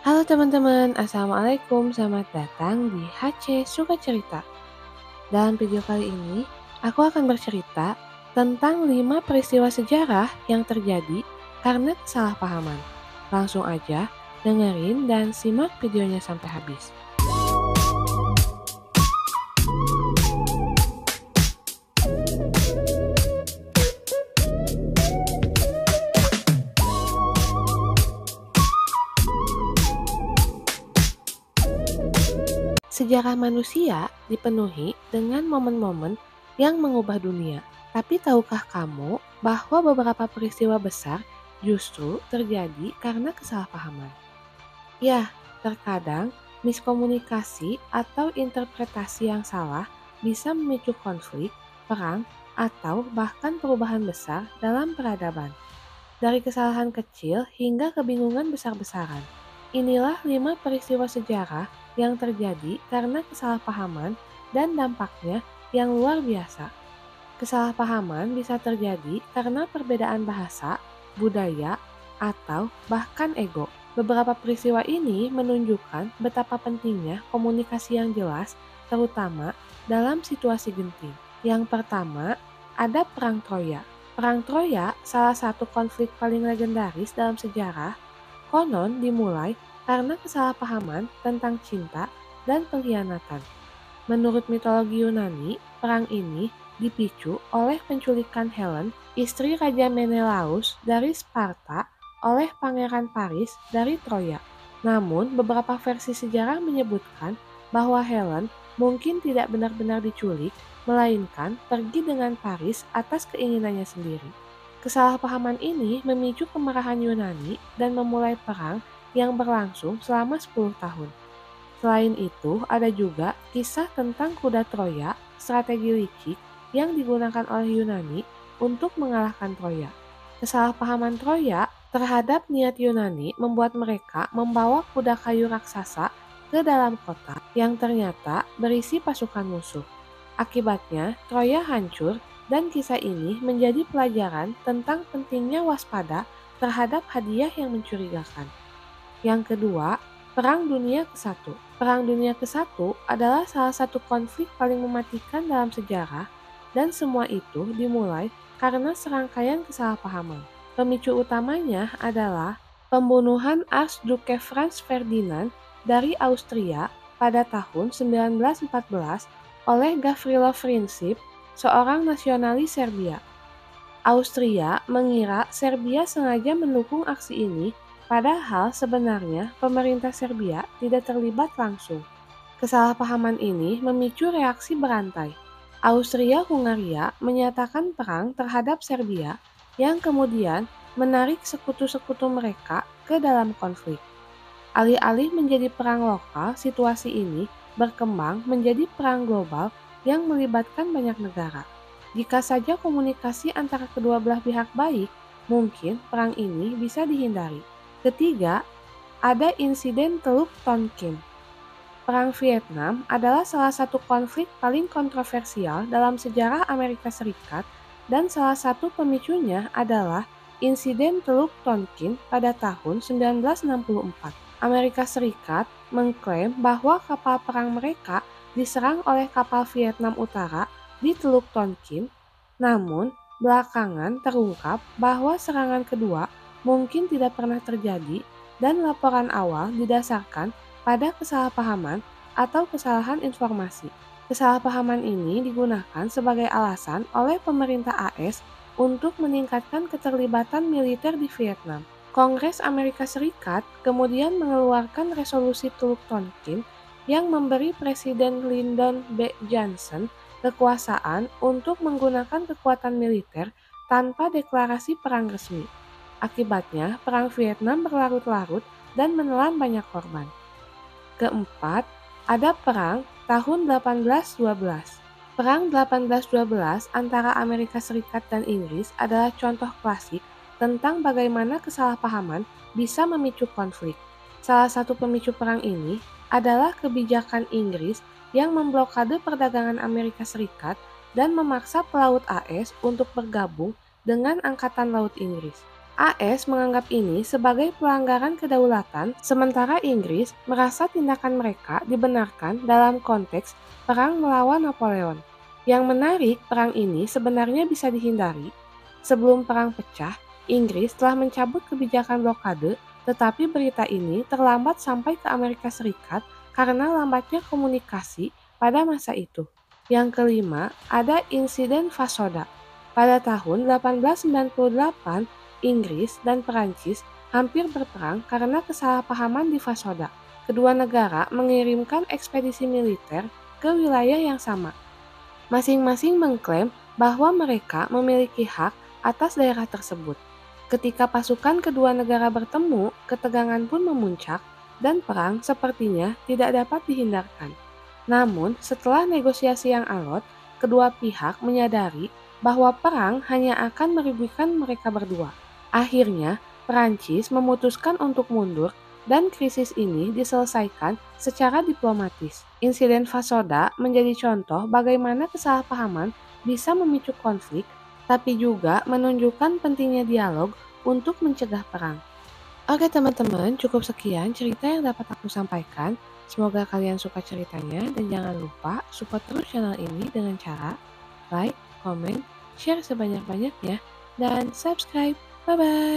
Halo teman-teman, Assalamualaikum, selamat datang di HC Suka Cerita. Dalam video kali ini, aku akan bercerita tentang 5 peristiwa sejarah yang terjadi karena kesalahpahaman. Langsung aja, dengerin dan simak videonya sampai habis. Sejarah manusia dipenuhi dengan momen-momen yang mengubah dunia. Tapi tahukah kamu bahwa beberapa peristiwa besar justru terjadi karena kesalahpahaman? Ya, terkadang miskomunikasi atau interpretasi yang salah bisa memicu konflik, perang, atau bahkan perubahan besar dalam peradaban. Dari kesalahan kecil hingga kebingungan besar-besaran. Inilah 5 peristiwa sejarah yang terjadi karena kesalahpahaman dan dampaknya yang luar biasa. Kesalahpahaman bisa terjadi karena perbedaan bahasa, budaya, atau bahkan ego. Beberapa peristiwa ini menunjukkan betapa pentingnya komunikasi yang jelas, terutama dalam situasi genting. Yang pertama, ada Perang Troya. Perang Troya, salah satu konflik paling legendaris dalam sejarah, konon dimulai karena kesalahpahaman tentang cinta dan pengkhianatan. Menurut mitologi Yunani, perang ini dipicu oleh penculikan Helen, istri Raja Menelaus dari Sparta, oleh Pangeran Paris dari Troya. Namun, beberapa versi sejarah menyebutkan bahwa Helen mungkin tidak benar-benar diculik, melainkan pergi dengan Paris atas keinginannya sendiri. Kesalahpahaman ini memicu kemarahan Yunani dan memulai perang yang berlangsung selama 10 tahun. Selain itu, ada juga kisah tentang kuda Troya, strategi licik yang digunakan oleh Yunani untuk mengalahkan Troya. Kesalahpahaman Troya terhadap niat Yunani membuat mereka membawa kuda kayu raksasa ke dalam kota yang ternyata berisi pasukan musuh. Akibatnya, Troya hancur dan kisah ini menjadi pelajaran tentang pentingnya waspada terhadap hadiah yang mencurigakan. Yang kedua, Perang Dunia ke-1. Perang Dunia ke-1 adalah salah satu konflik paling mematikan dalam sejarah dan semua itu dimulai karena serangkaian kesalahpahaman. Pemicu utamanya adalah pembunuhan Archduke Franz Ferdinand dari Austria pada tahun 1914 oleh Gavrilo Princip, seorang nasionalis Serbia. Austria mengira Serbia sengaja mendukung aksi ini, padahal sebenarnya pemerintah Serbia tidak terlibat langsung. Kesalahpahaman ini memicu reaksi berantai. Austria-Hungaria menyatakan perang terhadap Serbia yang kemudian menarik sekutu-sekutu mereka ke dalam konflik. Alih-alih menjadi perang lokal, situasi ini berkembang menjadi perang global yang melibatkan banyak negara. Jika saja komunikasi antara kedua belah pihak baik, mungkin perang ini bisa dihindari. Ketiga, ada insiden Teluk Tonkin. Perang Vietnam adalah salah satu konflik paling kontroversial dalam sejarah Amerika Serikat dan salah satu pemicunya adalah insiden Teluk Tonkin pada tahun 1964. Amerika Serikat mengklaim bahwa kapal perang mereka diserang oleh kapal Vietnam Utara di Teluk Tonkin, namun belakangan terungkap bahwa serangan kedua mungkin tidak pernah terjadi dan laporan awal didasarkan pada kesalahpahaman atau kesalahan informasi. Kesalahpahaman ini digunakan sebagai alasan oleh pemerintah AS untuk meningkatkan keterlibatan militer di Vietnam. Kongres Amerika Serikat kemudian mengeluarkan resolusi Teluk Tonkin yang memberi Presiden Lyndon B. Johnson kekuasaan untuk menggunakan kekuatan militer tanpa deklarasi perang resmi. Akibatnya, perang Vietnam berlarut-larut dan menelan banyak korban. Keempat, ada perang tahun 1812. Perang 1812 antara Amerika Serikat dan Inggris adalah contoh klasik tentang bagaimana kesalahpahaman bisa memicu konflik. Salah satu pemicu perang ini adalah kebijakan Inggris yang memblokade perdagangan Amerika Serikat dan memaksa pelaut AS untuk bergabung dengan Angkatan Laut Inggris. AS menganggap ini sebagai pelanggaran kedaulatan, sementara Inggris merasa tindakan mereka dibenarkan dalam konteks perang melawan Napoleon. Yang menarik, perang ini sebenarnya bisa dihindari. Sebelum perang pecah, Inggris telah mencabut kebijakan blokade, tetapi berita ini terlambat sampai ke Amerika Serikat karena lambatnya komunikasi pada masa itu. Yang kelima, ada insiden Fasoda. Pada tahun 1898, Inggris dan Perancis hampir berperang karena kesalahpahaman di Fasoda. Kedua negara mengirimkan ekspedisi militer ke wilayah yang sama. Masing-masing mengklaim bahwa mereka memiliki hak atas daerah tersebut. Ketika pasukan kedua negara bertemu, ketegangan pun memuncak dan perang sepertinya tidak dapat dihindarkan. Namun, setelah negosiasi yang alot, kedua pihak menyadari bahwa perang hanya akan merugikan mereka berdua. Akhirnya, Perancis memutuskan untuk mundur dan krisis ini diselesaikan secara diplomatis. Insiden Fasoda menjadi contoh bagaimana kesalahpahaman bisa memicu konflik, tapi juga menunjukkan pentingnya dialog untuk mencegah perang. Oke teman-teman, cukup sekian cerita yang dapat aku sampaikan. Semoga kalian suka ceritanya dan jangan lupa support terus channel ini dengan cara like, comment, share sebanyak-banyaknya, dan subscribe. Bye-bye!